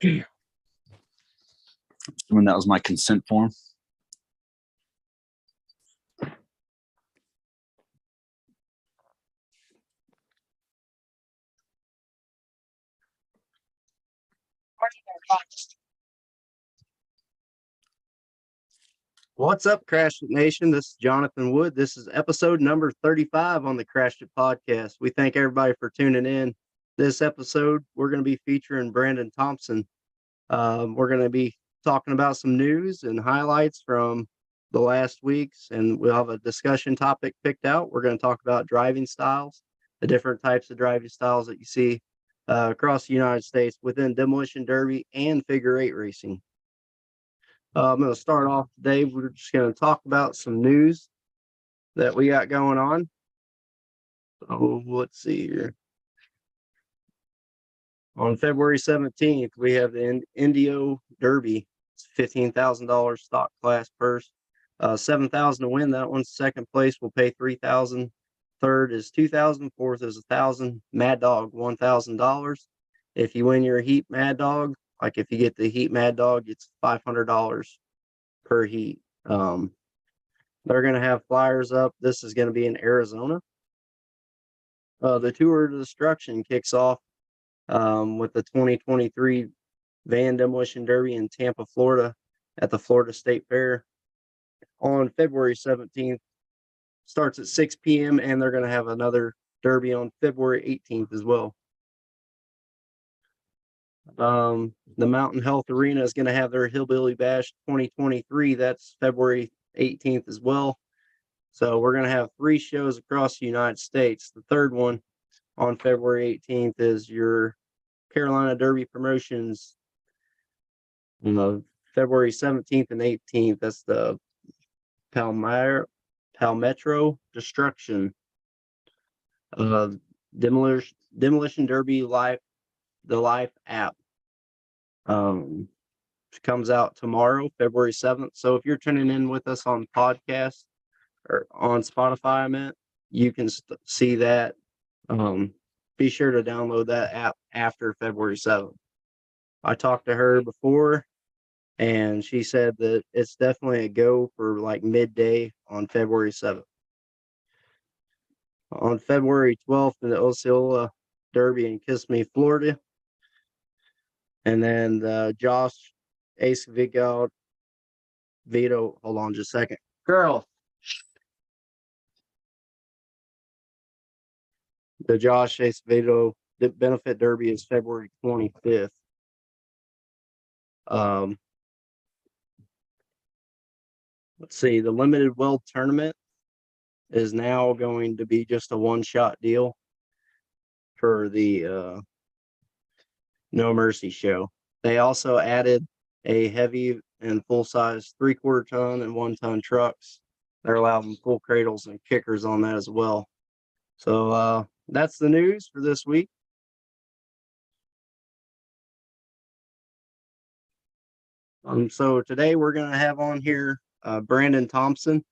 When that was my consent form. What's up, Crash It Nation? This is Jonathan Wood. This is episode number 35 on the Crash It podcast. We thank everybody for tuning in. This episode, we're going to be featuring Brandon Thompson. We're going to be talking about some news and highlights from the last weeks, and we'll have a discussion topic picked out. We're going to talk about driving styles, the different types of driving styles that you see across the United States within demolition derby and figure eight racing. I'm going to start off today. We're just going to talk about some news that we got going on. So let's see here. On February 17th, we have the Indio Derby. It's $15,000 stock class purse. $7,000 to win. That one's second place. Will pay $3,000. Third is $2,000. Fourth is $1,000. Mad Dog $1,000. If you win your heat Mad Dog, like if you get the heat Mad Dog, it's $500 per heat. They're going to have flyers up. This is going to be in Arizona. The Tour of Destruction kicks off with the 2023 Van Demolition Derby in Tampa, Florida at the Florida State Fair on February 17th. Starts at 6 p.m. and they're going to have another derby on February 18th as well. The Mountain Health Arena is going to have their Hillbilly Bash 2023. That's February 18th as well. So we're going to have 3 shows across the United States. The third one on February 18th is your Carolina Derby Promotions. February 17th and 18th. That's the Palmetto Destruction. Demolition Derby Life. The Life app comes out tomorrow, February 7th. So if you're tuning in with us on podcast or on Spotify, I meant, you can see that. Be sure to download that app after February 7th. I talked to her before, and she said that it's definitely a go for like midday on February 7th. On February 12th, in the Osceola Derby in Kissimmee, Florida. And then Josh Acevedo, hold on just a second. Girl. The Josh Acevedo Benefit Derby is February 25th. Let's see. The Limited World Tournament is now going to be just a one-shot deal for the No Mercy show. They also added a heavy and full-size 3/4 ton and 1 ton trucks. They're allowing full cradles and kickers on that as well. So that's the news for this week. So today we're going to have on here Brandon Thompson.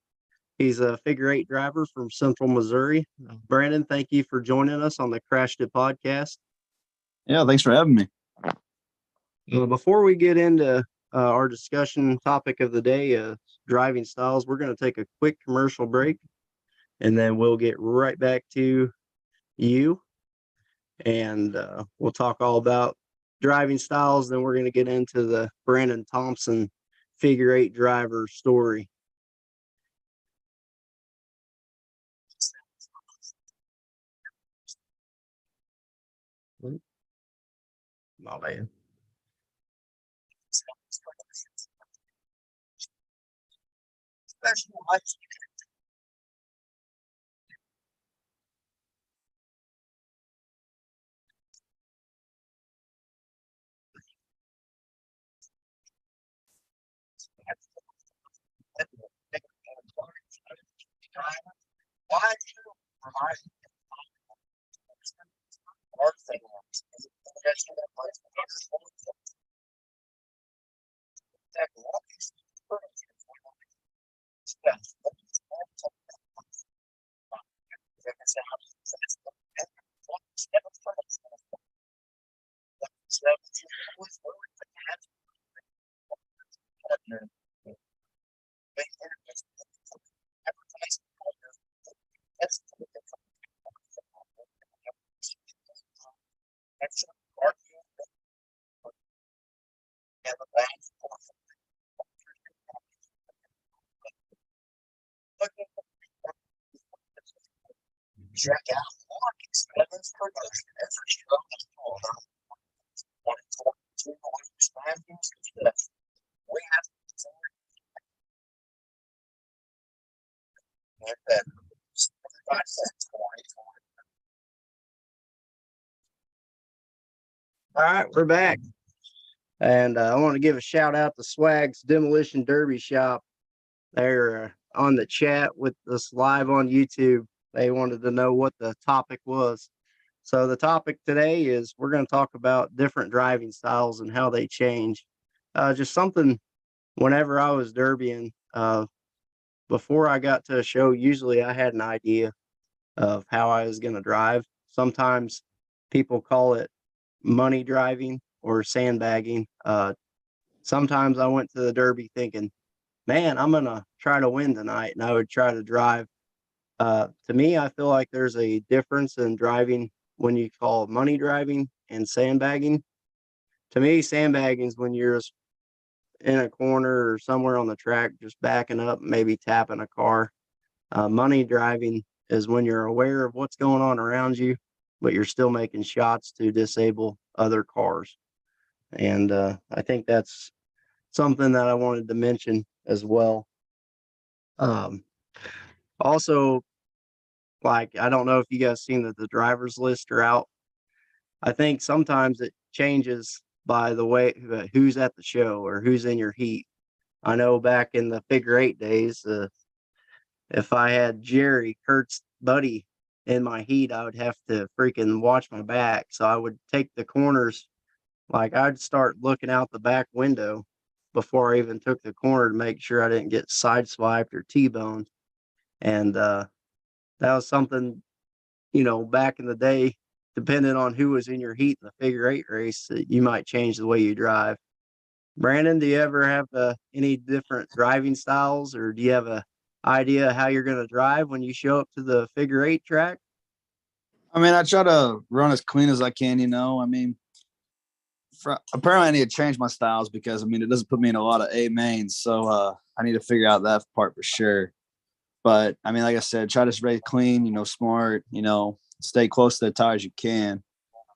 He's a figure eight driver from Central Missouri. Brandon, thank you for joining us on the Crashed It podcast. Yeah, thanks for having me. Before we get into our discussion topic of the day, driving styles, we're going to take a quick commercial break, and then we'll get right back to you, and we'll talk all about driving styles. Then we're going to get into the Brandon Thompson figure eight driver story. My bad. All right, we're back. And I want to give a shout out to Swag's Demolition Derby Shop. They're on the chat with us live on YouTube. They wanted to know what the topic was. So the topic today is we're going to talk about different driving styles and how they change. Just something whenever I was derbying, before I got to a show, usually I had an idea of how I was going to drive. Sometimes people call it money driving or sandbagging. Sometimes I went to the Derby thinking, man, I'm going to try to win tonight. And I would try to drive. To me, I feel like there's a difference in driving when you call money driving and sandbagging. To me, sandbagging is when you're in a corner or somewhere on the track, just backing up, maybe tapping a car. Money driving is when you're aware of what's going on around you, but you're still making shots to disable other cars. And I think that's something that I wanted to mention as well. Also, like, I don't know if you guys seen that the drivers list are out. I think sometimes it changes by the way who's at the show or who's in your heat. I know back in the figure eight days, if I had Jerry, Kurt's buddy, in my heat, I would have to freaking watch my back. So I would take the corners, like I'd start looking out the back window before I even took the corner to make sure I didn't get sideswiped or T-boned. And that was something, back in the day, depending on who was in your heat in the figure eight race, that you might change the way you drive. Brandon, do you ever have any different driving styles, or do you have a idea how you're going to drive when you show up to the figure eight track? I mean, I try to run as clean as I can. I mean, apparently I need to change my styles because, I mean, it doesn't put me in a lot of A mains. So I need to figure out that part for sure. But, I mean, like I said, try to race clean, smart, stay close to the tires you can.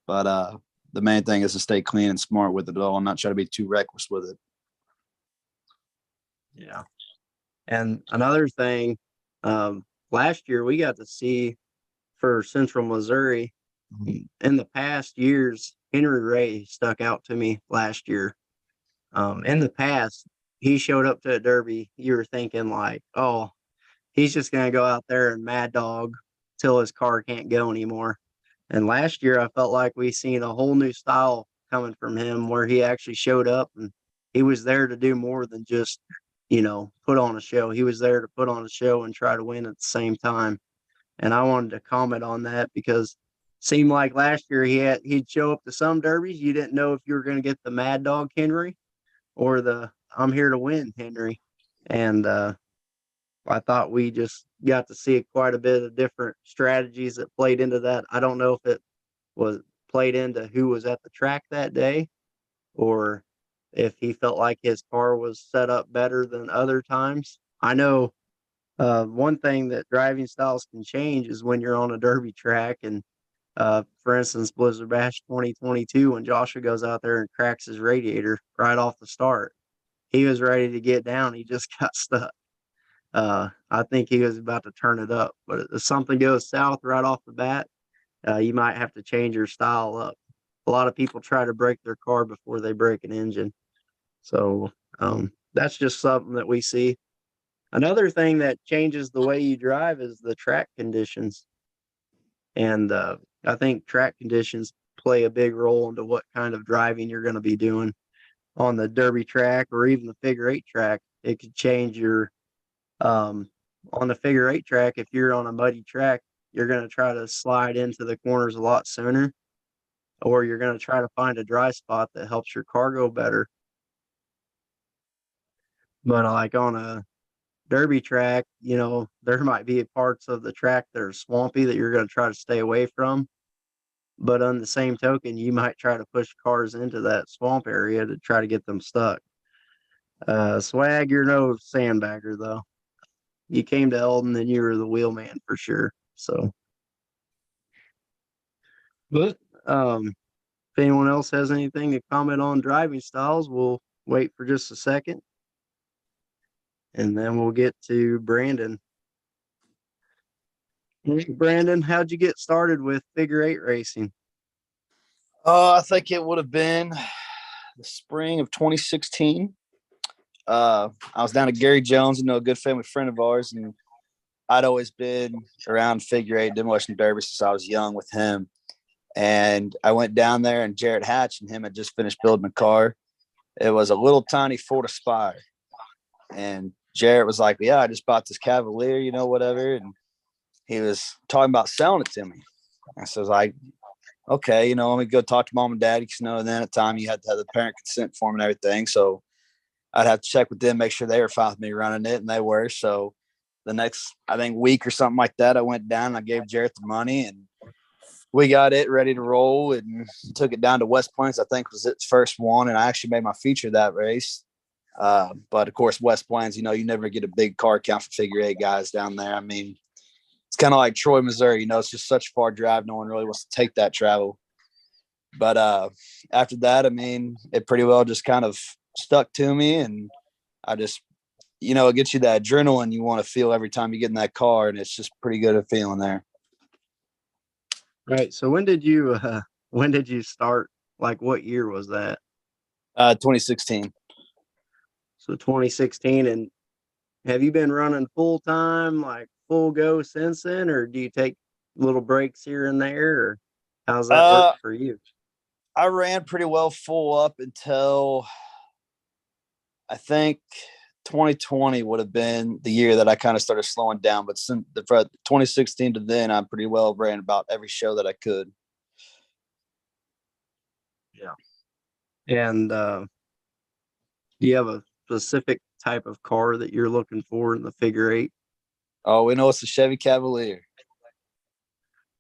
But the main thing is to stay clean and smart with it all and not try to be too reckless with it. Yeah. And another thing, last year we got to see for Central Missouri, in the past years, Henry Ray stuck out to me last year. In the past, he showed up to a Derby. You were thinking like, oh, he's just going to go out there and mad dog till his car can't go anymore. And last year, I felt like we seen a whole new style coming from him where he actually showed up and he was there to do more than just, put on a show. He was there to put on a show and try to win at the same time. And I wanted to comment on that because it seemed like last year he'd show up to some derbies. You didn't know if you were going to get the Mad Dog Henry or the I'm here to win Henry. And I thought we just got to see quite a bit of different strategies that played into that. I don't know if it was played into who was at the track that day or if he felt like his car was set up better than other times. I know one thing that driving styles can change is when you're on a derby track. And for instance, Blizzard Bash 2022, when Joshua goes out there and cracks his radiator right off the start, he was ready to get down. He just got stuck. I think he was about to turn it up, but if something goes south right off the bat, you might have to change your style up. A lot of people try to break their car before they break an engine. So that's just something that we see. Another thing that changes the way you drive is the track conditions. And I think track conditions play a big role into what kind of driving you're going to be doing on the derby track or even the figure eight track. It could change your on the figure eight track. If you're on a muddy track, you're going to try to slide into the corners a lot sooner, or you're going to try to find a dry spot that helps your car go better. But like on a derby track, there might be parts of the track that are swampy that you're going to try to stay away from. But on the same token, you might try to push cars into that swamp area to try to get them stuck. Swag, you're no sandbagger, though. You came to Eldon and you were the wheelman for sure. So But if anyone else has anything to comment on driving styles, we'll wait for just a second, and then we'll get to Brandon. Brandon, how'd you get started with figure eight racing? I think it would have been the spring of 2016. I was down at Gary Jones, a good family friend of ours, and I'd always been around figure eight demolition derby since I was young with him. And I went down there, and Jarrett Hatch and him had just finished building a car. It was a little tiny Ford Aspire. And Jarrett was like, yeah, I just bought this Cavalier, whatever. And he was talking about selling it to me. And so I was like, okay, let me go talk to mom and dad. Because, then at the time you had to have the parent consent form and everything. So I'd have to check with them, make sure they were fine with me running it. And they were. So the next, I think, week or something like that, I went down and I gave Jarrett the money. And we got it ready to roll and took it down to West Plains, I think was its first one. And I actually made my feature that race. But of course, West Plains, you never get a big car count for figure eight guys down there. I mean, it's kind of like Troy, Missouri, it's just such a far drive. No one really wants to take that travel. But after that, I mean, it pretty well just kind of stuck to me. And I just, it gets you that adrenaline you want to feel every time you get in that car. And it's just pretty good at feeling there. Right. So when did you start? Like, what year was that? 2016. So 2016. And have you been running full time, like full go since then, or do you take little breaks here and there, or how's that work for you? I ran pretty well full up until I think 2020 would have been the year that I kind of started slowing down. But since 2016 to then, I pretty well ran about every show that I could. Yeah. And do you have a specific type of car that you're looking for in the figure eight? Oh, we know it's the Chevy Cavalier.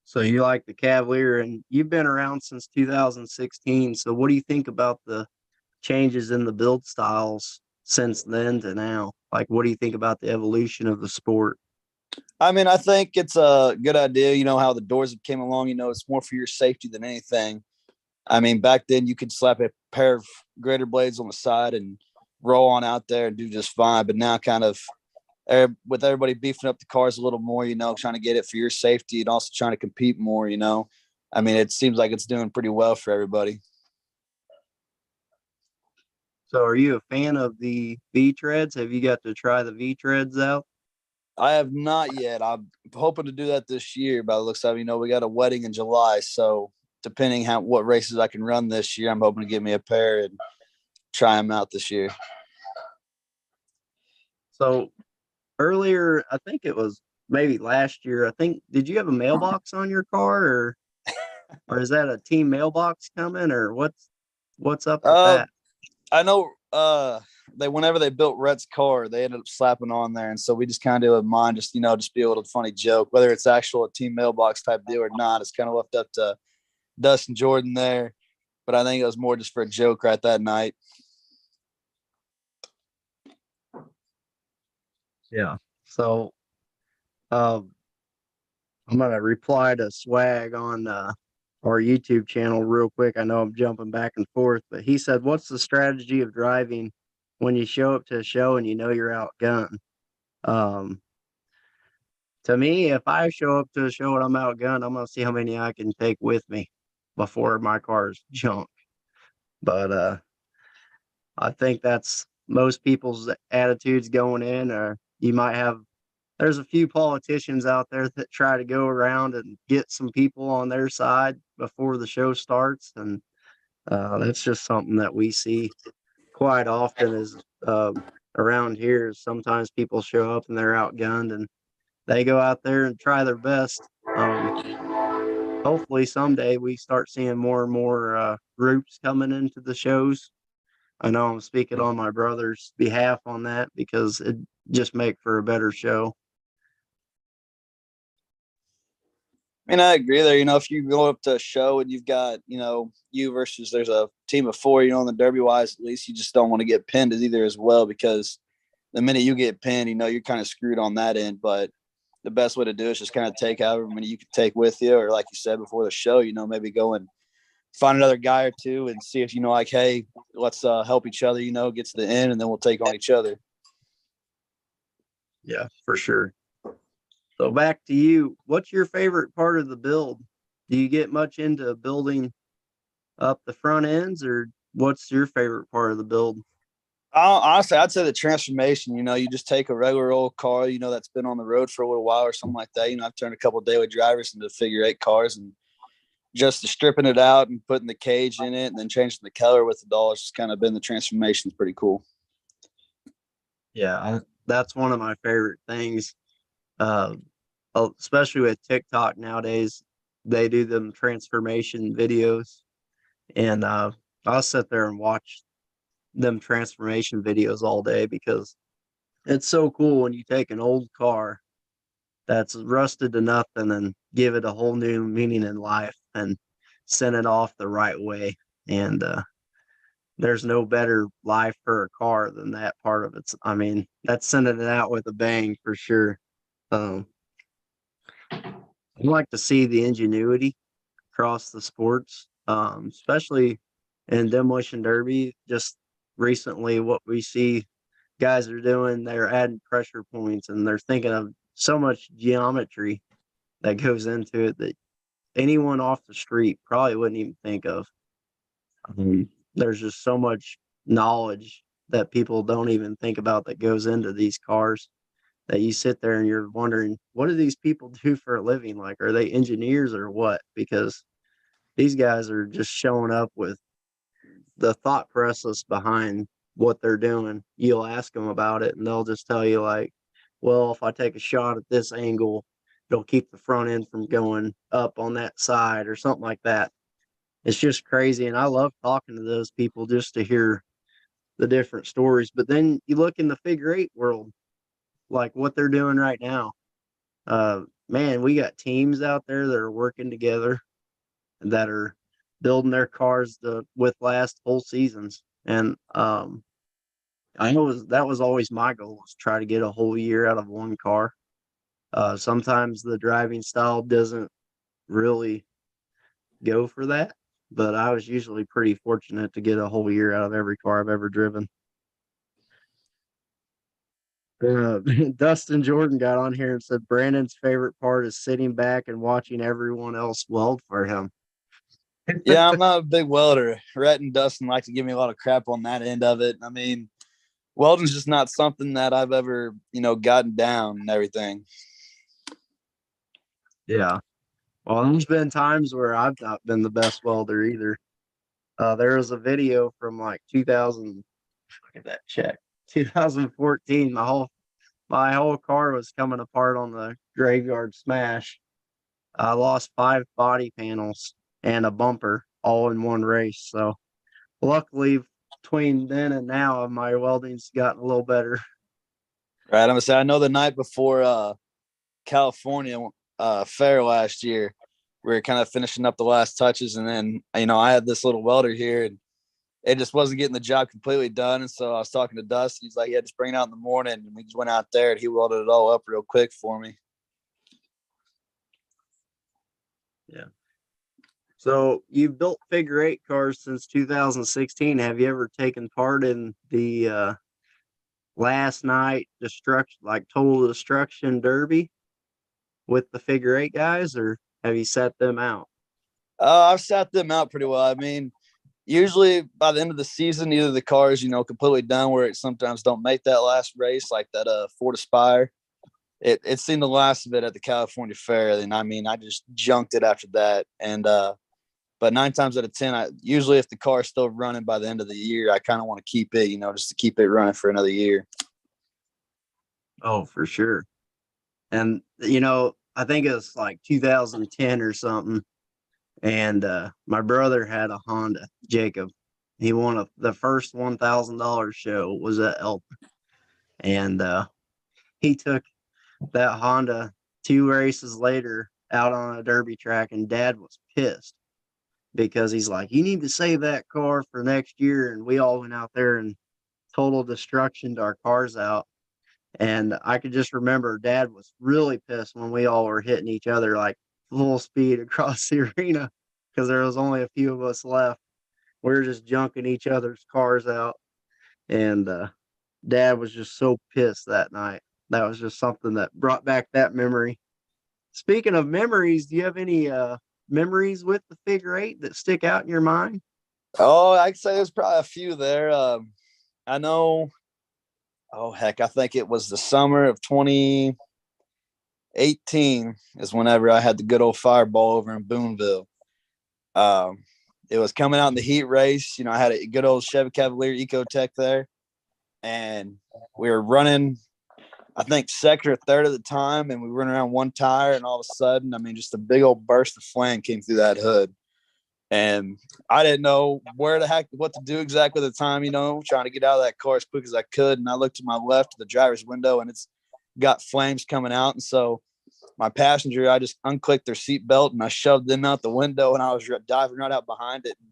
So you like the Cavalier, and you've been around since 2016. So what do you think about the changes in the build styles since then to now? Like, what do you think about the evolution of the sport? I mean, I think it's a good idea. How the doors have came along, it's more for your safety than anything. I mean, back then you could slap a pair of grater blades on the side and roll on out there and do just fine. But now kind of with everybody beefing up the cars a little more, trying to get it for your safety and also trying to compete more, I mean, it seems like it's doing pretty well for everybody. So are you a fan of the V-treads? Have you got to try the V-treads out? I have not yet. I'm hoping to do that this year, but it looks like, we got a wedding in July. So depending what races I can run this year, I'm hoping to get me a pair and try them out this year. So earlier, I think it was maybe last year, did you have a mailbox on your car, or is that a team mailbox coming, or what's up with that? I know whenever they built Rhett's car, they ended up slapping on there. And so we just kind of do it mine, just be a little funny joke, whether it's actual a team mailbox type deal or not. It's kind of left up to Dustin Jordan there. But I think it was more just for a joke right that night. Yeah. So I'm gonna reply to Swag on our YouTube channel real quick. I know I'm jumping back and forth, but he said, "What's the strategy of driving when you show up to a show and you're outgunned?" To me, if I show up to a show and I'm outgunned, I'm gonna see how many I can take with me before my car's junk. But I think that's most people's attitudes going in. Or you might have, there's a few politicians out there that try to go around and get some people on their side before the show starts. And that's just something that we see quite often is around here. Sometimes people show up and they're outgunned and they go out there and try their best. Hopefully someday we start seeing more and more groups coming into the shows. I know I'm speaking on my brother's behalf on that because it just make for a better show. I mean, I agree there. If you go up to a show and you've got, you versus there's a team of four, on the Derby wise, at least you just don't want to get pinned either as well, because the minute you get pinned, you're kind of screwed on that end. But the best way to do it is just kind of take however many you can take with you, or like you said before the show, maybe go and find another guy or two and see if, like, hey, let's help each other, get to the end, and then we'll take on each other. Yeah, for sure. So back to you. What's your favorite part of the build? Do you get much into building up the front ends, or what's your favorite part of the build? Honestly, I'd say the transformation. You just take a regular old car, that's been on the road for a little while or something like that. I've turned a couple of daily drivers into figure-8 cars, and just stripping it out and putting the cage in it and then changing the color with the dollars has kind of been the transformation. It's pretty cool. Yeah, that's one of my favorite things. Especially with TikTok nowadays, they do them transformation videos, and I'll sit there and watch them transformation videos all day because it's so cool when you take an old car that's rusted to nothing and give it a whole new meaning in life and send it off the right way. And there's no better life for a car than that part of it. I mean, that's sending it out with a bang for sure. Um, I'd like to see the ingenuity across the sports, especially in demolition derby. Just recently, what we see guys are doing, they're adding pressure points and they're thinking of so much geometry that goes into it that anyone off the street probably wouldn't even think of. There's just so much knowledge that people don't even think about that goes into these cars that you sit there and you're wondering, what do these people do for a living? Like, are they engineers or what? Because these guys are just showing up with the thought process behind what they're doing. You'll ask them about it and they'll just tell you, like, well, if I take a shot at this angle, it'll keep the front end from going up on that side or something like that. It's just crazy. And I love talking to those people just to hear the different stories. But then you look in the figure-8 world, like what they're doing right now. Man, we got teams out there that are working together that are building their cars with last whole seasons. And I know that was always my goal, was try to get a whole year out of one car. Sometimes the driving style doesn't really go for that, but I was usually pretty fortunate to get a whole year out of every car I've ever driven. Dustin Jordan got on here and said Brandon's favorite part is sitting back and watching everyone else weld for him. Yeah, I'm not a big welder. Rhett and Dustin like to give me a lot of crap on that end of it. I mean, welding's just not something that I've ever, gotten down and everything. Yeah. Well, there's been times where I've not been the best welder either. There was a video from like 2000, look at that check, 2014. My whole car was coming apart on the graveyard smash. I lost 5 body panels and a bumper all in one race. So luckily, between then and now, my welding's gotten a little better. Right. I'm gonna say, I know the night before California fair last year, we were kind of finishing up the last touches, and then I had this little welder here, and it just wasn't getting the job completely done. And so I was talking to Dustin. He's like, "Yeah, just bring it out in the morning." And we just went out there, and he welded it all up real quick for me. Yeah. So you've built figure-8 cars since 2016. Have you ever taken part in the last night destruction, like total destruction derby with the figure-8 guys, or have you set them out? I've sat them out pretty well. I mean, usually by the end of the season, either the cars, completely done where it sometimes don't make that last race, like that Ford Aspire. It's seen the last of it at the California Fair. And I mean, I just junked it after that. And but 9 times out of 10, I usually, if the car is still running by the end of the year, I kind of want to keep it, just to keep it running for another year. Oh, for sure. And I think it's like 2010 or something. And my brother had a Honda, Jacob. He won the first $1,000 show was at Elton. And he took that Honda 2 races later out on a derby track, and Dad was pissed because he's like, you need to save that car for next year. And we all went out there and total destructioned our cars out. And I could just remember Dad was really pissed when we all were hitting each other like full speed across the arena because there was only a few of us left. We were just junking each other's cars out. And Dad was just so pissed that night. That was just something that brought back that memory. Speaking of memories, do you have any memories with the figure eight that stick out in your mind? Oh, I'd say there's probably a few there. I know. Oh heck, I think it was the summer of 2018 is whenever I had the good old fireball over in Boonville. Um, it was coming out in the heat race. I had a good old Chevy Cavalier Ecotech there, and we were running, I think, second or third at the time, and we were running around one tire, and all of a sudden, just a big old burst of flame came through that hood. And I didn't know what to do exactly at the time, trying to get out of that car as quick as I could. And I looked to my left to the driver's window, and it's got flames coming out. And so my passenger, I just unclicked their seatbelt and I shoved them out the window, and I was diving right out behind it. And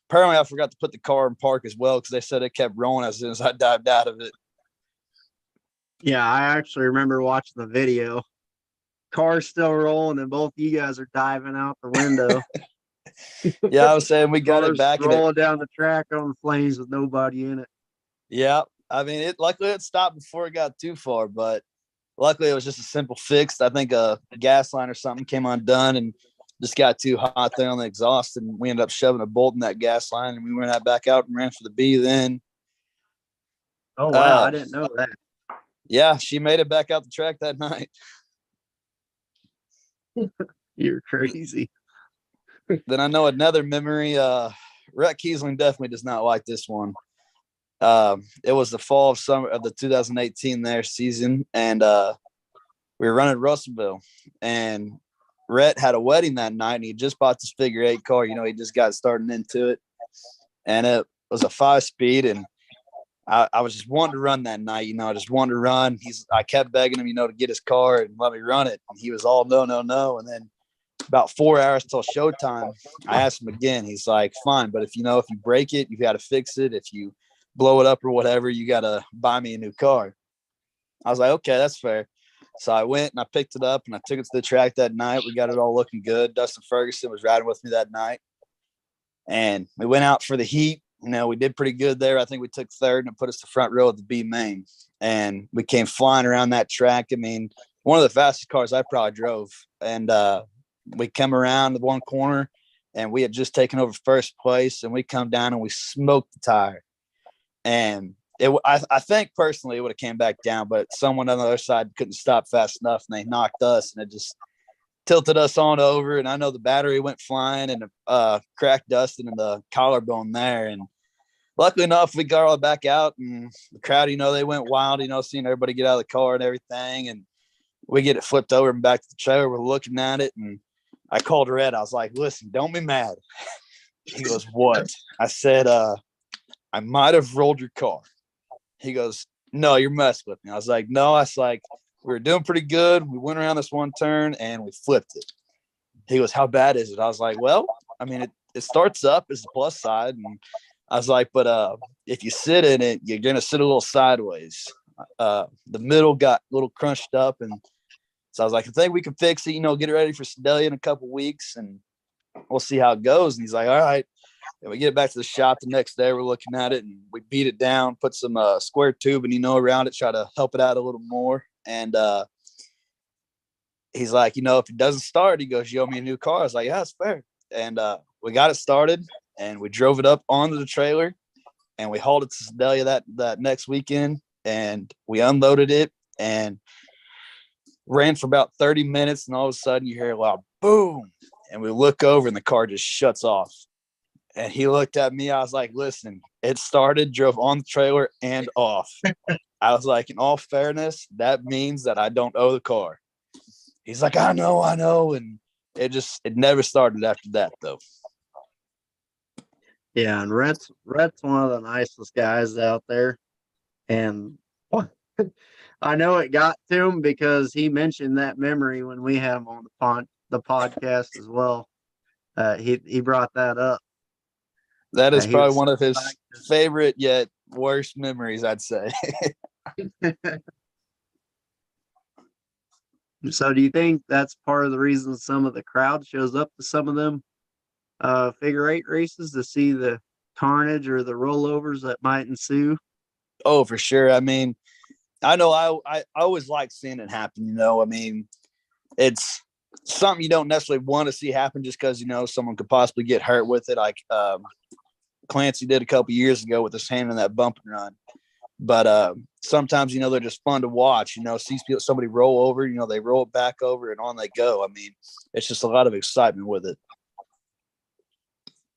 apparently I forgot to put the car in park as well, because they said it kept rolling as soon as I dived out of it. Yeah, I actually remember watching the video. Car's still rolling, and both you guys are diving out the window. Yeah, I was saying we got it back rolling down the track on the flames with nobody in it. Yeah, luckily it stopped before it got too far, but luckily it was just a simple fix. I think a gas line or something came undone and just got too hot there on the exhaust, and we ended up shoving a bolt in that gas line, and we ran that back out and ran for the B then. Oh wow, I didn't know that. Yeah, she made it back out the track that night. You're crazy. Then I know another memory. Rhett Kiesling definitely does not like this one. It was the fall of summer of the 2018 there season, and we were running Russellville, and Rhett had a wedding that night, and he just bought this figure eight car. He just got started into it, and it was a 5-speed, and I was just wanting to run that night. I just wanted to run. I kept begging him, to get his car and let me run it, and he was all no, no, no. And then about 4 hours till showtime, I asked him again. He's like, fine, but if you break it, you got to fix it. If you blow it up or whatever, you got to buy me a new car. I was like, okay, that's fair. So I went and I picked it up and I took it to the track that night. We got it all looking good. Dustin Ferguson was riding with me that night, and we went out for the heat. We did pretty good there. I think we took third, and it put us the front row of the B main, and we came flying around that track. One of the fastest cars I probably drove. And we come around the one corner, and we had just taken over first place, and we come down and we smoked the tire. And I think personally it would have came back down, but someone on the other side couldn't stop fast enough, and they knocked us, and it just tilted us on over. And I know the battery went flying and cracked Dustin in the collarbone there. And luckily enough, we got all back out, and the crowd, they went wild, seeing everybody get out of the car and everything. And we get it flipped over and back to the trailer. We're looking at it, and I called Red. I was like, listen, don't be mad. He goes, what? I said, I might have rolled your car. He goes, no, you're messing with me. I was like, no. I was like, we were doing pretty good. We went around this one turn and we flipped it. He goes, how bad is it? I was like, well, it starts up as the plus side. And I was like, but if you sit in it, you're going to sit a little sideways. The middle got a little crunched up. And so I was like, I think we can fix it, get it ready for Sedalia in a couple of weeks, and we'll see how it goes. And he's like, all right. And we get back to the shop the next day. We're looking at it, and we beat it down, put some square tubing, around it, try to help it out a little more. And he's like, if it doesn't start, he goes, you owe me a new car. I was like, yeah, that's fair. And we got it started, and we drove it up onto the trailer, and we hauled it to Sedalia that next weekend, and we unloaded it and ran for about 30 minutes. And all of a sudden you hear a loud boom, and we look over and the car just shuts off. And he looked at me. I was like, listen, it started, drove on the trailer and off. I was like, in all fairness, that means that I don't owe the car. He's like, I know. And it never started after that, though. Yeah, and Rhett's one of the nicest guys out there. And I know it got to him because he mentioned that memory when we had him on the podcast as well. He brought that up. That is probably one of his favorite yet worst memories, I'd say. So do you think that's part of the reason some of the crowd shows up to some of them figure eight races to see the carnage or the rollovers that might ensue? Oh, for sure. I mean, I know I always like seeing it happen. I mean, it's something you don't necessarily want to see happen just because someone could possibly get hurt with it, like Clancy did a couple years ago with his hand in that bump and run. But sometimes they're just fun to watch. See somebody roll over, they roll it back over and on they go. I mean, it's just a lot of excitement with it.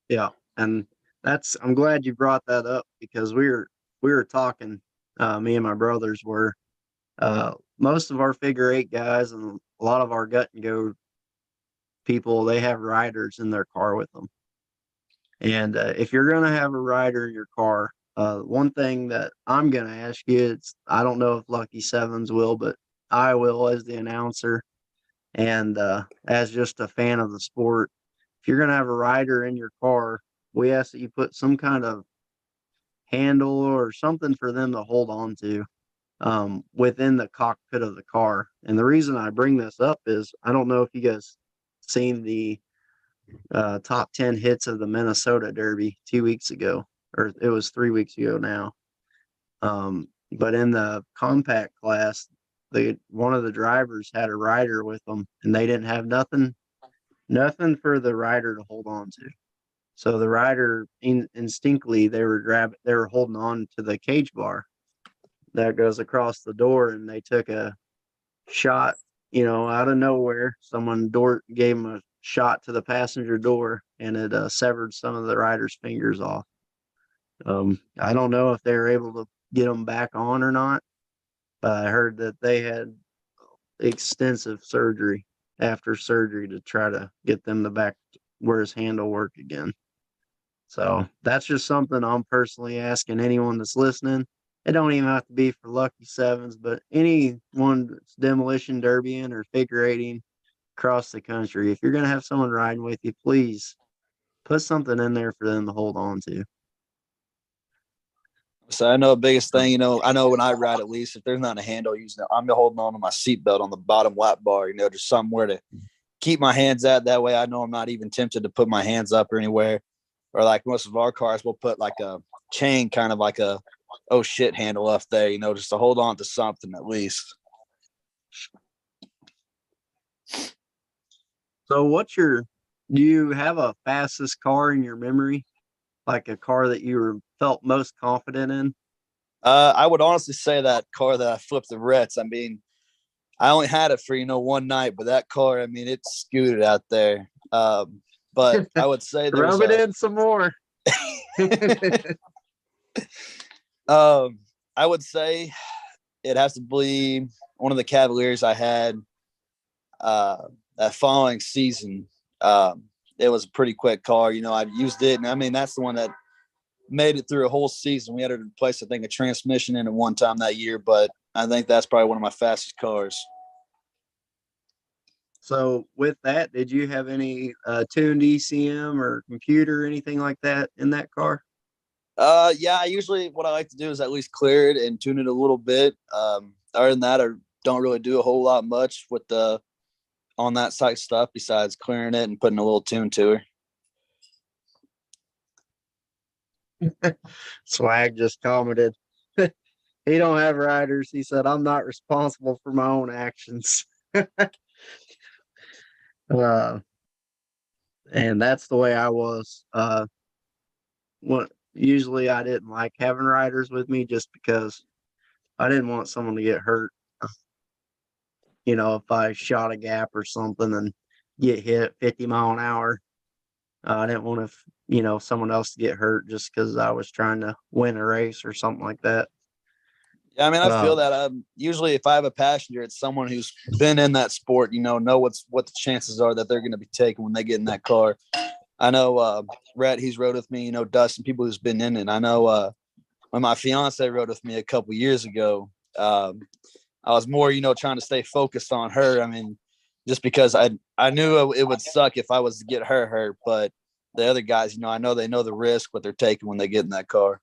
Yeah, and I'm glad you brought that up because we were talking. Me and my brothers were most of our figure eight guys and a lot of our gut and go people. They have riders in their car with them, and if you're gonna have a rider in your car, one thing that I'm gonna ask you is I don't know if Lucky Sevens will, but I will as the announcer and as just a fan of the sport. If you're gonna have a rider in your car, we ask that you put some kind of handle or something for them to hold on to within the cockpit of the car. And the reason I bring this up is I don't know if you guys seen the top 10 hits of the Minnesota Derby 2 weeks ago, or it was 3 weeks ago now. But in the compact class, one of the drivers had a rider with them, and they didn't have nothing for the rider to hold on to. So the rider instinctively they were holding on to the cage bar that goes across the door, and they took a shot, out of nowhere. Someone gave them a shot to the passenger door, and it severed some of the rider's fingers off. I don't know if they were able to get them back on or not, but I heard that they had extensive surgery after surgery to try to get them to back where his hand will work again. So that's just something I'm personally asking anyone that's listening. It don't even have to be for Lucky Sevens, but anyone that's demolition derbying or figure eighting across the country, if you're going to have someone riding with you, please put something in there for them to hold on to. So I know the biggest thing, I know when I ride, at least if there's not a handle using it, I'm holding on to my seatbelt on the bottom lap bar, just somewhere to keep my hands at. That way I know I'm not even tempted to put my hands up or anywhere. Or like most of our cars, we'll put like a chain, kind of like a oh shit handle up there, just to hold on to something at least. So do you have a fastest car in your memory? Like a car that you felt most confident in? I would honestly say that car that I flipped the Ritz. I mean, I only had it for one night, but that car, I mean, it scooted out there. But I would say Rub it in some more. I would say it has to be one of the Cavaliers I had that following season. It was a pretty quick car. I used it, and I mean that's the one that made it through a whole season. We had to replace, I think, a transmission in it one time that year, but I think that's probably one of my fastest cars. So with that, did you have any tuned ECM or computer or anything like that in that car? Yeah, usually what I like to do is at least clear it and tune it a little bit. Other than that, I don't really do a whole lot much with the on that site stuff besides clearing it and putting a little tune to her. Swag just commented. He don't have riders. He said, I'm not responsible for my own actions. And that's the way I was. Usually I didn't like having riders with me just because I didn't want someone to get hurt. If I shot a gap or something and get hit 50 mile an hour, I didn't want someone else to get hurt just because I was trying to win a race or something like that. Yeah, I mean, I feel that. Usually, if I have a passenger, it's someone who's been in that sport. Know what the chances are that they're going to be taken when they get in that car. I know Rhett, he's rode with me. Dustin, people who's been in it. I know when my fiance rode with me a couple years ago, I was more, trying to stay focused on her. I mean, just because I knew it would suck if I was to get her hurt, but the other guys, I know they know the risk what they're taking when they get in that car.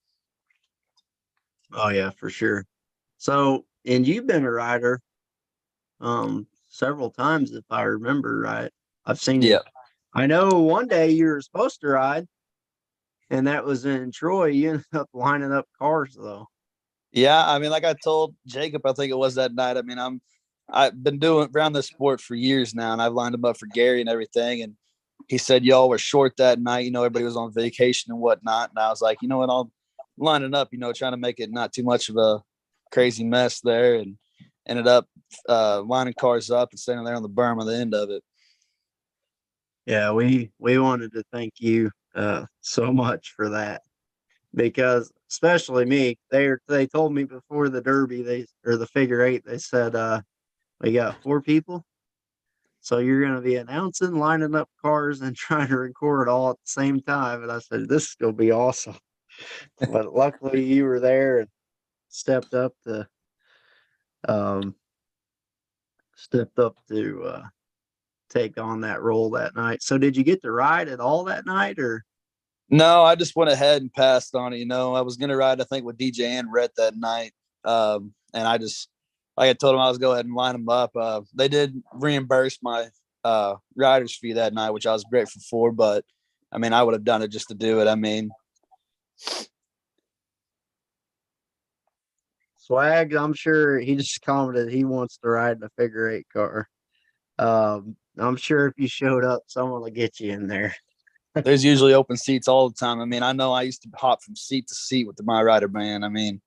Oh yeah, for sure. So, and you've been a rider. So several times if I remember right. I've seen you. Yeah. I know one day you were supposed to ride, and that was in Troy. You ended up lining up cars though. Yeah, I mean, like I told Jacob, I think it was that night. I mean, I've been doing around this sport for years now, and I've lined him up for Gary and everything. And he said y'all were short that night. You know, everybody was on vacation and whatnot. And I was like, you know what, I'll line it up. You know, trying to make it not too much of a crazy mess there, and ended up lining cars up and standing there on the berm at the end of it. Yeah, we wanted to thank you so much for that because especially me, they told me before the Derby or the figure eight, they said we got 4 people. So you're gonna be announcing, lining up cars, and trying to record all at the same time. And I said, this is gonna be awesome. But luckily you were there and stepped up to um stepped up to take on that role that night. So did you get to ride at all that night or No, I just went ahead and passed on it. You know, I was gonna ride, I think, with DJ and Rhett that night, and I just, like I told them, I was go ahead and line them up. They did reimburse my rider's fee that night, which I was grateful for. But I mean, I would have done it just to do it. I mean, Swag? I'm sure he just commented he wants to ride in a figure eight car. I'm sure if you showed up, someone will get you in there. there's usually open seats all the time. I mean, I know I used to hop from seat to seat with the My Rider band. I mean,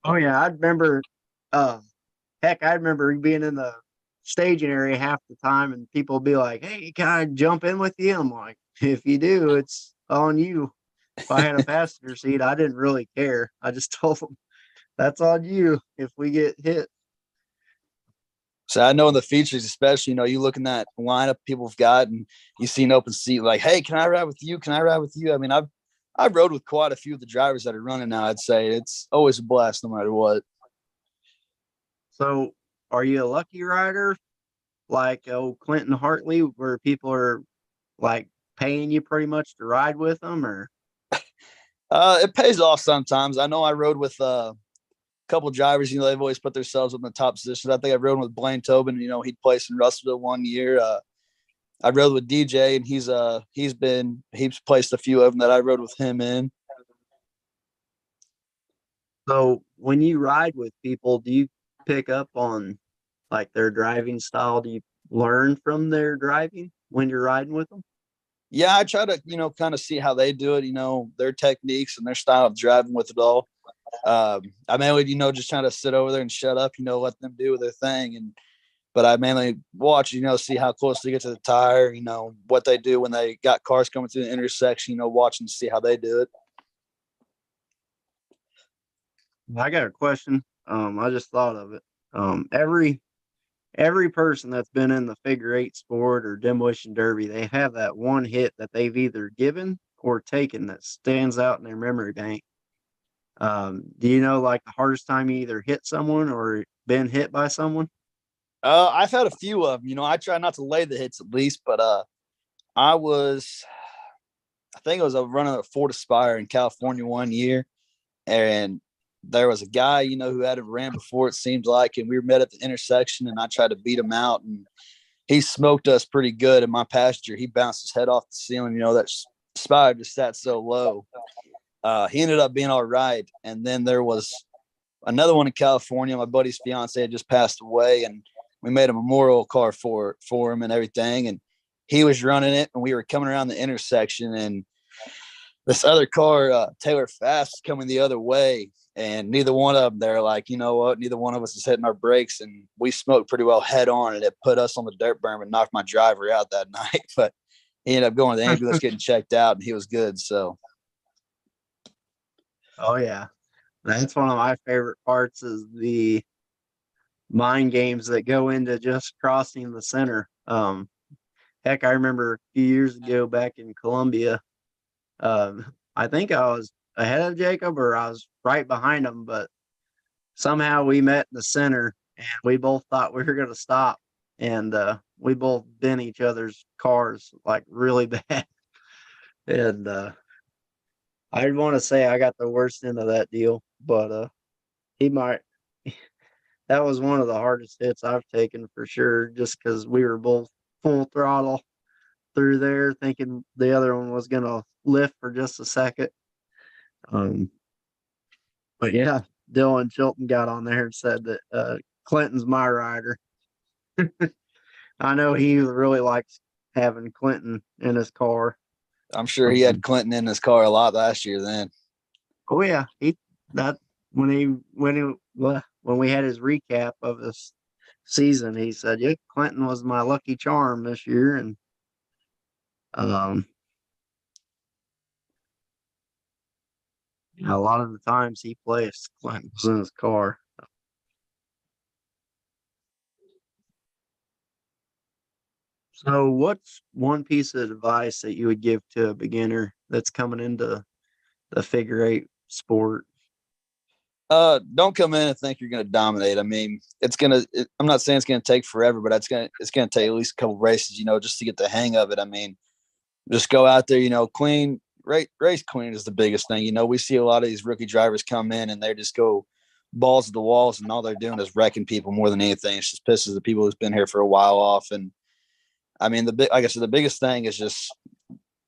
Oh yeah, I remember. Uh, heck, I remember being in the staging area half the time, and people would be like, "Hey, can I jump in with you?" I'm like, "If you do, it's on you." If I had a passenger seat, I didn't really care. I just told them, "That's on you if we get hit." so I know in the features, especially, you know, you look in that lineup people have got, and you see an open seat, like, hey, can I ride with you? Can I ride with you? I mean, I've rode with quite a few of the drivers that are running now. I'd say it's always a blast, no matter what. So, are you a lucky rider like Clinton Hartley, where people are like paying you pretty much to ride with them, or It pays off sometimes. I know I rode with a couple drivers. You know, they've always put themselves in the top positions. I think I rode with Blaine Tobin. You know, he placed in Russellville one year. I rode with DJ, and he's placed a few of them that I rode with him in. so when you ride with people, do you pick up on like their driving style? Do you learn from their driving when you're riding with them? Yeah, I try to, you know, kind of see how they do it, you know, their techniques and their style of driving with it all. I mainly, you know, just trying to sit over there and shut up, you know, let them do their thing. But I mainly watch, you know, see how close they get to the tire, you know, what they do when they got cars coming through the intersection, you know, watching to see how they do it. I got a question. I just thought of it. Every person that's been in the figure eight sport or demolition derby, they have that one hit that they've either given or taken that stands out in their memory bank. Do you know like the hardest time you either hit someone or been hit by someone? I've had a few of them, you know, I try not to lay the hits at least, but I was, I think it was a running at Fort Aspire in California one year, and there was a guy, you know, who hadn't ran before, it seems like, and we were met at the intersection, and I tried to beat him out, and he smoked us pretty good. And my passenger, he bounced his head off the ceiling. You know, that Spire just sat so low. He ended up being all right. And then there was another one in California. My buddy's fiance had just passed away, and we made a memorial car for him and everything. And he was running it, and we were coming around the intersection, and this other car, Taylor Fast, coming the other way. And neither one of them, they're like, you know what? Neither one of us is hitting our brakes. And we smoked pretty well head on, and it put us on the dirt berm and knocked my driver out that night. But he ended up going to the ambulance, getting checked out, and he was good. So, Oh yeah. That's one of my favorite parts is the mind games that go into just crossing the center. Heck, I remember a few years ago back in Columbia, I think I was ahead of Jacob or I was right behind him, but somehow we met in the center and we both thought we were going to stop. And we both bent each other's cars like really bad. And I'd want to say I got the worst end of that deal, but he might. that was one of the hardest hits I've taken for sure, just because we were both full throttle through there, thinking the other one was gonna lift for just a second. Um, but yeah, Dylan Chilton got on there and said that Clinton's my rider. I know he really likes having Clinton in his car. I'm sure he had Clinton in his car a lot last year then. Oh yeah, he that when we had his recap of this season, he said, "Yeah, Clinton was my lucky charm this year," and um, a lot of the times he plays, Clinton was in his car. So, what's one piece of advice that you would give to a beginner that's coming into the figure eight sport? Don't come in and think you're going to dominate. I mean, I'm not saying it's going to take forever, but it's going to take at least a couple races, just to get the hang of it. I mean, just go out there, clean, race clean is the biggest thing. We see a lot of these rookie drivers come in and they just go balls to the walls, and all they're doing is wrecking people more than anything. It just pisses the people who's been here for a while off. And I mean, like I said, the biggest thing is just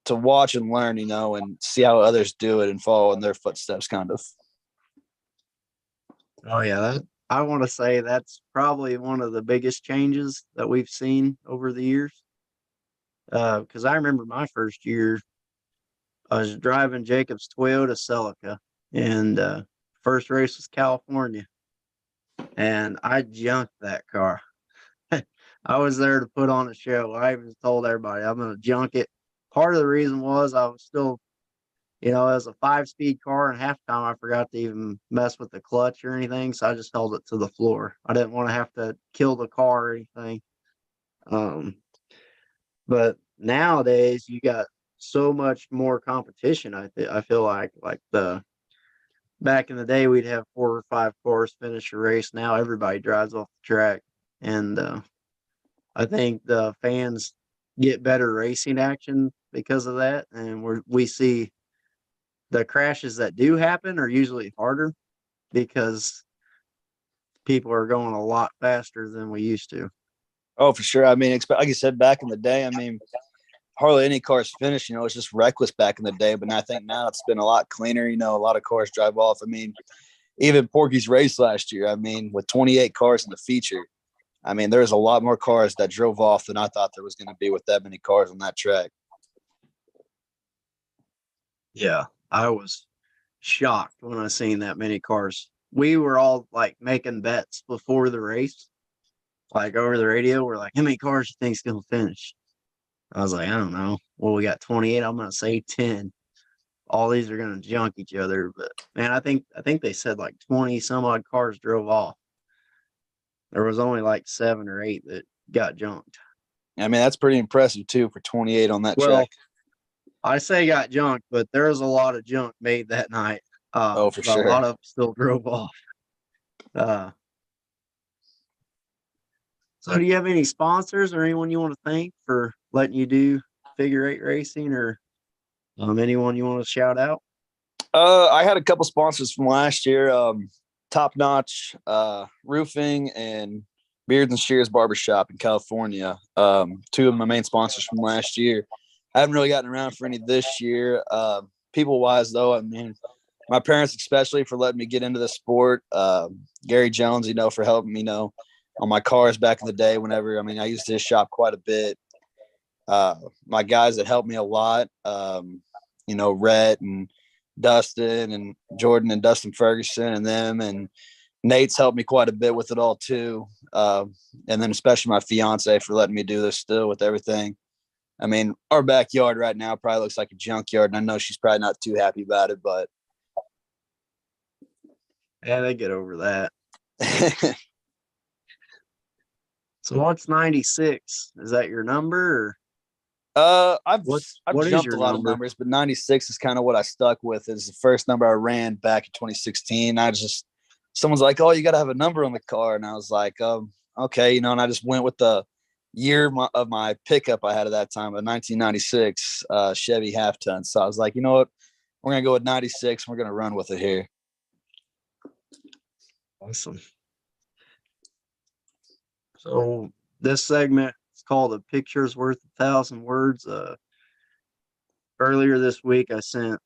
to watch and learn, and see how others do it and follow in their footsteps, kind of. Oh yeah, I want to say that's probably one of the biggest changes that we've seen over the years. Because I remember my first year, I was driving Jacob's Toyota Celica, and first race was California, and I junked that car. I was there to put on a show. I even told everybody I'm going to junk it. Part of the reason was I was still, it was a 5-speed car, and half the time I forgot to even mess with the clutch or anything, so I just held it to the floor. I didn't want to have to kill the car or anything. But nowadays you got so much more competition. I feel like the back in the day we'd have 4 or 5 cars finish a race. Now everybody drives off the track, and I think the fans get better racing action because of that, and we see the crashes that do happen are usually harder because people are going a lot faster than we used to. Oh, for sure. I mean, like you said, back in the day, I mean, hardly any cars finish. It's just reckless back in the day. But I think now it's been a lot cleaner. A lot of cars drive off. I mean, even Porky's race last year, I mean, with 28 cars in the feature, I mean, there's a lot more cars that drove off than I thought there was going to be with that many cars on that track. Yeah, I was shocked when I seen that many cars. We were all like making bets before the race, like over the radio. We're like, how many cars do you think's gonna finish? I was like, I don't know. Well, we got 28. I'm gonna say 10. All these are gonna junk each other. But man, I think they said like 20 some odd cars drove off. There was only like 7 or 8 that got junked. I mean, that's pretty impressive too for 28 on that Well, track. I say got junked, but there was a lot of junk made that night. Oh, for A sure. lot of them still drove off. So do you have any sponsors or anyone you want to thank for letting you do figure eight racing, or anyone you want to shout out? I had a couple sponsors from last year. Top Notch Roofing and Beards and Shears Barbershop in California. 2 of my main sponsors from last year. I haven't really gotten around for any this year. People wise though, I mean, my parents especially for letting me get into the sport. Gary Jones, for helping me, on my cars back in the day. Whenever, I mean, I used his shop quite a bit. My guys that helped me a lot, Rhett and Dustin and Jordan and Dustin Ferguson and them, and Nate's helped me quite a bit with it all too. And then especially my fiance for letting me do this still with everything. I mean, our backyard right now probably looks like a junkyard, and I know she's probably not too happy about it, but yeah, they get over that. So what's 96? Is that your number? I've what jumped a lot of numbers, but 96 is kind of what I stuck with. Is the first number I ran back in 2016. Someone's like, "Oh, you got to have a number on the car," and I was like, "Okay," and I just went with the year of my pickup I had at that time, a 1996 Chevy half ton. So I was like, you know what, we're gonna go with 96. We're gonna run with it here. Awesome. So this segment is called "A Picture's Worth 1,000 Words." Earlier this week, I sent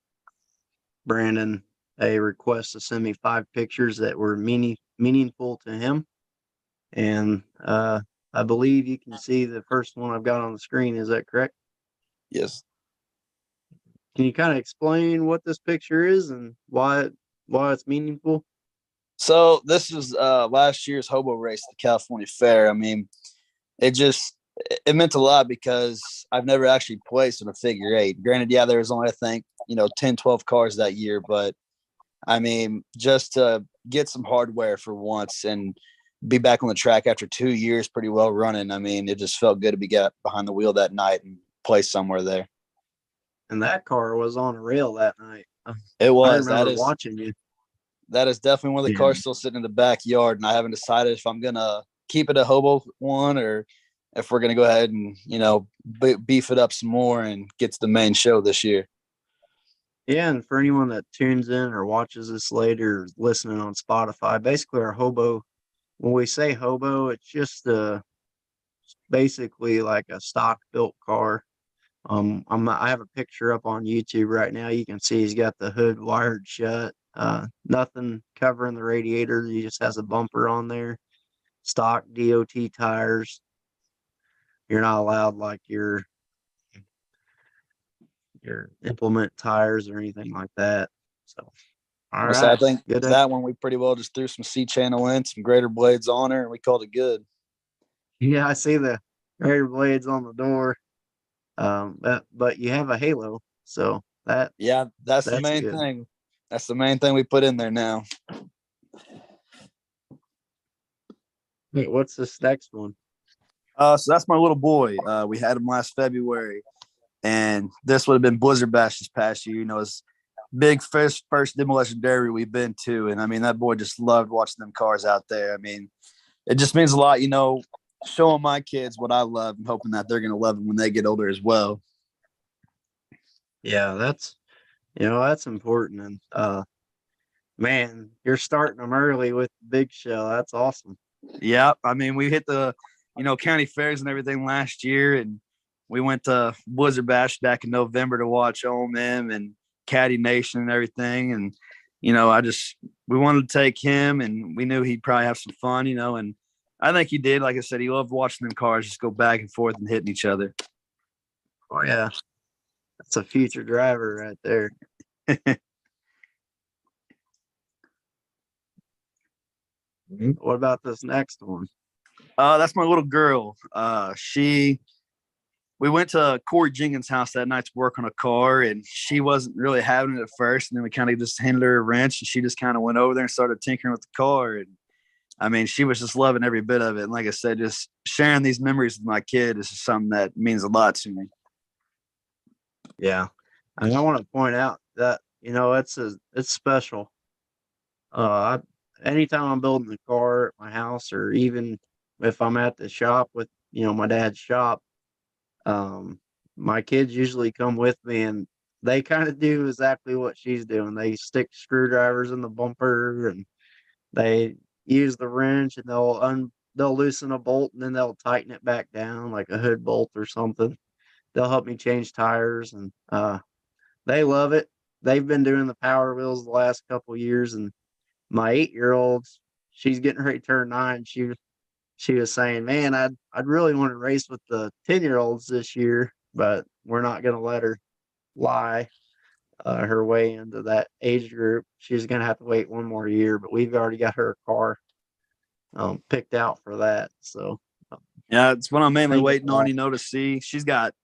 Brandon a request to send me 5 pictures that were meaningful to him, and I believe you can see the first one I've got on the screen. Is that correct? Yes. Can you kind of explain what this picture is and why it's meaningful? So this is last year's hobo race at the California Fair. I mean, it just it meant a lot because I've never actually placed in a figure eight. Granted, yeah, there was only, I think, 10, 12 cars that year, but I mean, just to get some hardware for once and be back on the track after 2 years pretty well running. I mean, it just felt good to be got behind the wheel that night and play somewhere there. And that car was on a rail that night. It I was. remember watching you. That is definitely one of the Yeah. cars still sitting in the backyard, and I haven't decided if I'm gonna keep it a hobo one or if we're gonna go ahead and beef it up some more and get to the main show this year. Yeah, and for anyone that tunes in or watches this later, or listening on Spotify, basically our hobo. When we say hobo, it's just basically like a stock built car. I have a picture up on YouTube right now. You can see he's got the hood wired shut. Nothing covering the radiator. He just has a bumper on there. Stock DOT tires. You're not allowed like your implement tires or anything like that. So, all So I right, think good. that one we pretty well just threw some C channel in, some greater blades on her, and we called it good. Yeah, I see the greater blades on the door. But you have a halo, so that's the main good. thing. That's the main thing we put in there now. Wait, what's this next one? So that's my little boy. We had him last February, and this would have been Blizzard Bash this past year. It's big first demolition derby we've been to, and I mean that boy just loved watching them cars out there. I mean, it just means a lot, showing my kids what I love and hoping that they're going to love them when they get older as well. Yeah, that's important. And man, you're starting them early with the big show. That's awesome. Yeah, I mean, we hit the county fairs and everything last year, and we went to Blizzard Bash back in November to watch OMM and Caddy Nation and everything. And we wanted to take him, and we knew he'd probably have some fun, and I think he did. Like I said, he loved watching them cars just go back and forth and hitting each other. Oh yeah, that's a future driver right there. What about this next one? That's my little girl. We went to Corey Jenkins' house that night to work on a car, and she wasn't really having it at first. And then we kind of just handed her a wrench, and she just kind of went over there and started tinkering with the car. And I mean, she was just loving every bit of it. And like I said, just sharing these memories with my kid is just something that means a lot to me. Yeah, and I want to point out that it's special. Anytime I'm building a car at my house, or even if I'm at the shop with my dad's shop, my kids usually come with me, and they kind of do exactly what she's doing. They stick screwdrivers in the bumper, and they use the wrench, and they'll loosen a bolt, and then they'll tighten it back down like a hood bolt or something. They'll help me change tires, and they love it. They've been doing the Power Wheels the last couple years, and my 8-year-old, she's getting ready to turn 9. She was saying, "Man, I'd really want to race with the 10-year-olds this year, but we're not going to let her lie her way into that age group. She's going to have to wait one more year, but we've already got her a car picked out for that." So yeah, it's what I'm mainly waiting on, to see. She's got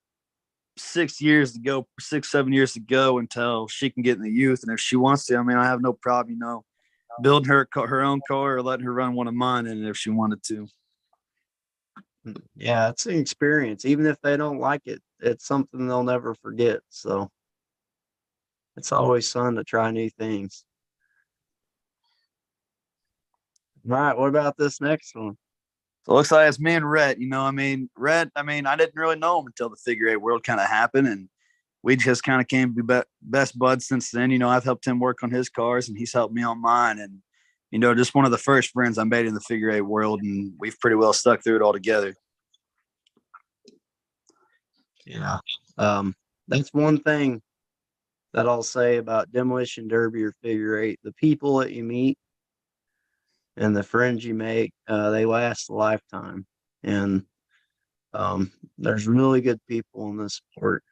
6 years to go, 6, 7 years to go until she can get in the youth. And if she wants to, I mean, I have no problem, building her own car or letting her run one of mine in it if she wanted to. Yeah, it's an experience. Even if they don't like it, it's something they'll never forget. So it's always fun to try new things. All right, what about this next one? So it looks like it's me and Rhett. Rhett, I didn't really know him until the figure eight world kind of happened, and we just kind of came to be best buds since then. I've helped him work on his cars, and he's helped me on mine. And just one of the first friends I made in the figure eight world, and we've pretty well stuck through it all together. Yeah. That's one thing that I'll say about demolition derby or figure eight. The people that you meet and the friends you make, they last a lifetime. And there's really good people in this sport,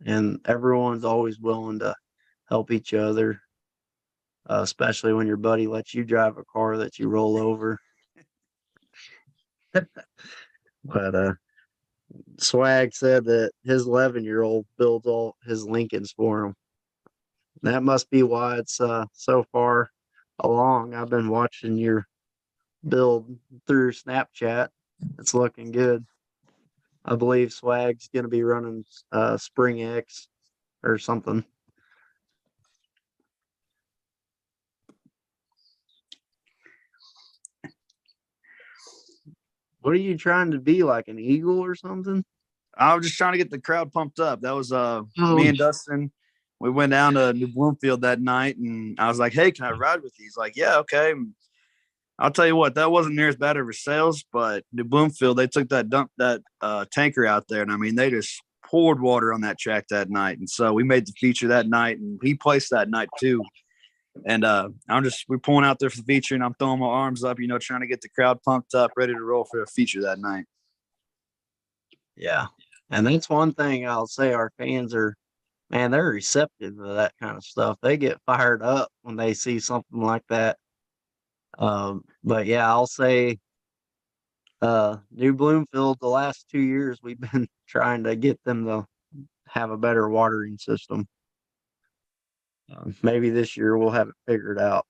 and everyone's always willing to help each other, especially when your buddy lets you drive a car that you roll over. But Swag said that his 11-year-old builds all his Lincolns for him. That must be why it's so far along. I've been watching your build through Snapchat. It's looking good. I believe Swag's going to be running Spring X or something. What are you trying to be, like an eagle or something? I was just trying to get the crowd pumped up. That was me and Dustin. We went down to New Bloomfield that night, and I was like, "Hey, can I ride with you?" He's like, "Yeah, okay." I'll tell you what, that wasn't near as bad of sales, but New Bloomfield, they took that tanker out there, and I mean, they just poured water on that track that night, and so we made the feature that night, and he placed that night too. And we're pulling out there for the feature, and I'm throwing my arms up, trying to get the crowd pumped up, ready to roll for a feature that night. Yeah. And that's one thing I'll say, our fans are, man, they're receptive to that kind of stuff. They get fired up when they see something like that. But yeah, I'll say New Bloomfield, the last 2 years, we've been trying to get them to have a better watering system. Maybe this year we'll have it figured out.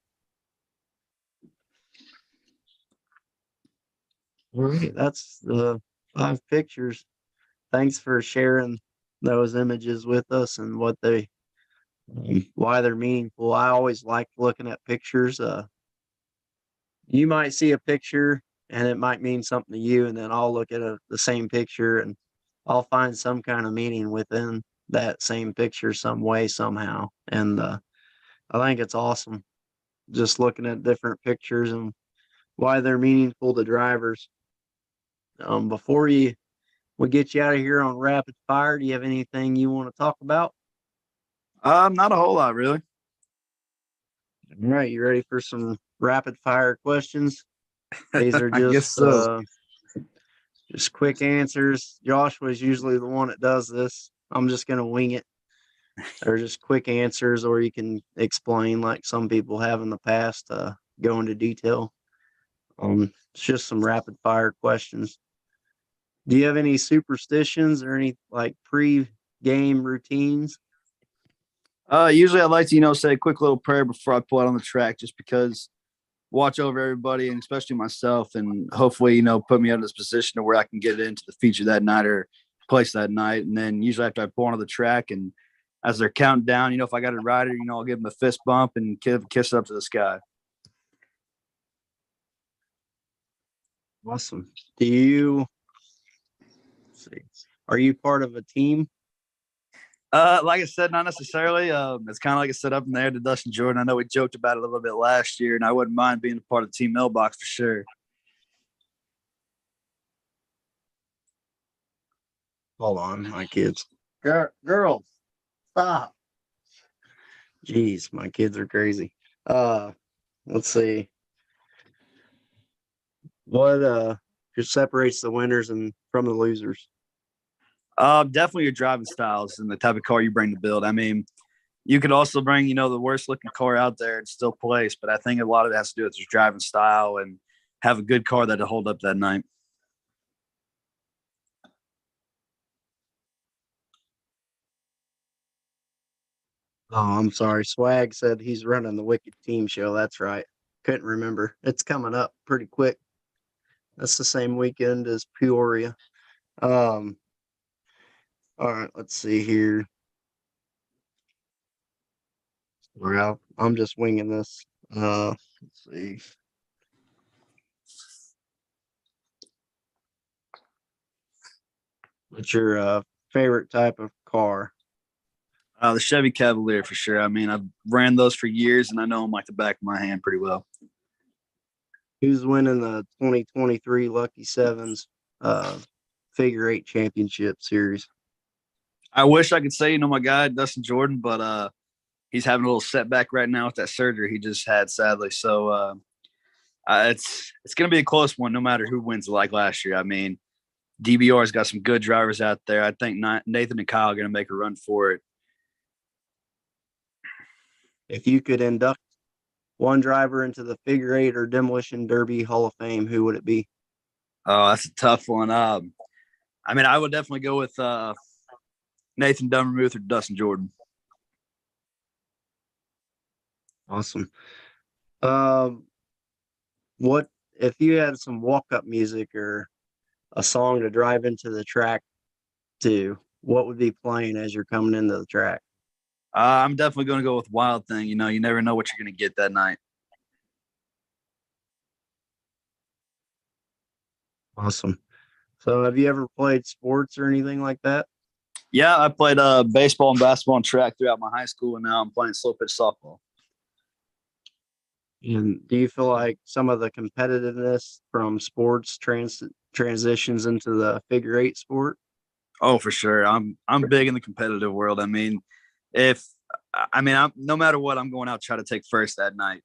All right, that's the 5 pictures. Thanks for sharing those images with us and why they're meaningful. I always like looking at pictures. You might see a picture and it might mean something to you, and then I'll look at the same picture and I'll find some kind of meaning within that same picture some way, somehow. And I think it's awesome just looking at different pictures and why they're meaningful to drivers. Before we get you out of here on rapid fire, do you have anything you want to talk about? Not a whole lot, really. All right, you ready for some rapid fire questions? These are I guess so. Just quick answers. Joshua is usually the one that does this. I'm just gonna wing it. They're just quick answers, or you can explain like some people have in the past. Go into detail. It's just some rapid fire questions. Do you have any superstitions or any like pre-game routines? Usually I like to, say a quick little prayer before I pull out on the track, just because watch over everybody and especially myself, and hopefully, put me in this position to where I can get into the feature that night or place that night. And then usually after I pull onto the track and as they're counting down, if I got a rider, I'll give them a fist bump and give a kiss up to the sky. Awesome. Are you part of a team? Like I said, not necessarily. It's kind of like I said up in the air to Dustin Jordan. I know we joked about it a little bit last year, and I wouldn't mind being a part of Team Mailbox for sure. Hold on, my kids. Girls, stop. Jeez, my kids are crazy. Let's see. What separates the winners and from the losers? Definitely your driving styles and the type of car you bring to build. I mean, you could also bring, the worst looking car out there and still place, but I think a lot of it has to do with your driving style and have a good car that'll hold up that night. Oh, I'm sorry. Swag said he's running the Wicked Team Show. That's right. Couldn't remember. It's coming up pretty quick. That's the same weekend as Peoria. All right, let's see here. Well, I'm just winging this. Let's see. What's your favorite type of car? The Chevy Cavalier for sure. I mean, I've ran those for years and I know them like the back of my hand pretty well. Who's winning the 2023 Lucky Sevens figure eight championship series? I wish I could say, my guy, Dustin Jordan, but he's having a little setback right now with that surgery he just had, sadly. So it's going to be a close one no matter who wins like last year. I mean, DBR's got some good drivers out there. I think Nathan and Kyle are going to make a run for it. If you could induct one driver into the figure eight or demolition derby Hall of Fame, who would it be? Oh, that's a tough one. I mean, I would definitely go with Nathan Dummermuth or Dustin Jordan. Awesome. What if you had some walk-up music or a song to drive into the track to? What would be playing as you're coming into the track? I'm definitely going to go with Wild Thing. You never know what you're going to get that night. Awesome. So have you ever played sports or anything like that? Yeah, I played baseball and basketball and track throughout my high school, and now I'm playing slow pitch softball. And do you feel like some of the competitiveness from sports transitions into the figure eight sport? Oh, for sure. I'm big in the competitive world. I mean, I'm no matter what, I'm going out to try to take first that night.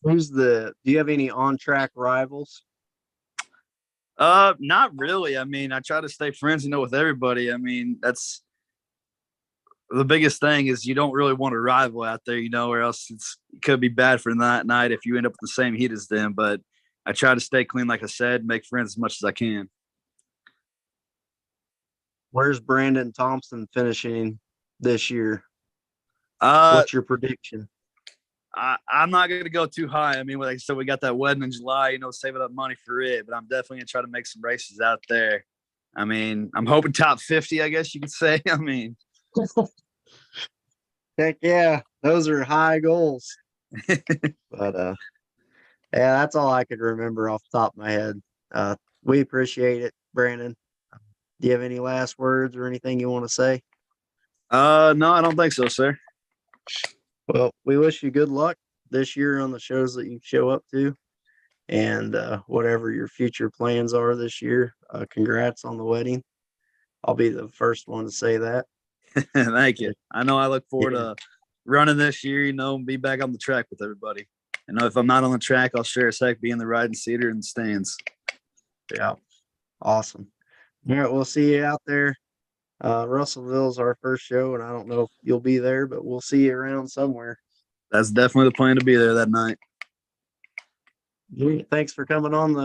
Do you have any on-track rivals? Not really. I mean, I try to stay friends, with everybody. I mean, that's the biggest thing is you don't really want a rival out there, or else it could be bad for that night if you end up with the same heat as them. But I try to stay clean, like I said, make friends as much as I can. Where's Brandon Thompson finishing this year? Uh, What's your prediction? I'm not going to go too high. I mean, like I said, we got that wedding in July, saving up money for it, but I'm definitely going to try to make some races out there. I mean, I'm hoping top 50, I guess you could say. I mean, heck yeah, those are high goals. But yeah, that's all I could remember off the top of my head. We appreciate it, Brandon. Do you have any last words or anything you want to say? No, I don't think so, sir. Well, we wish you good luck this year on the shows that you show up to, and whatever your future plans are this year. Congrats on the wedding. I'll be the first one to say that. Thank you. I know I look forward to running this year, be back on the track with everybody. If I'm not on the track, I'll sure as heck be in the riding seat or in the stands. Yeah. Awesome. All right, we'll see you out there. Russellville's our first show, and I don't know if you'll be there, but we'll see you around somewhere. That's definitely the plan to be there that night. Thanks for coming on the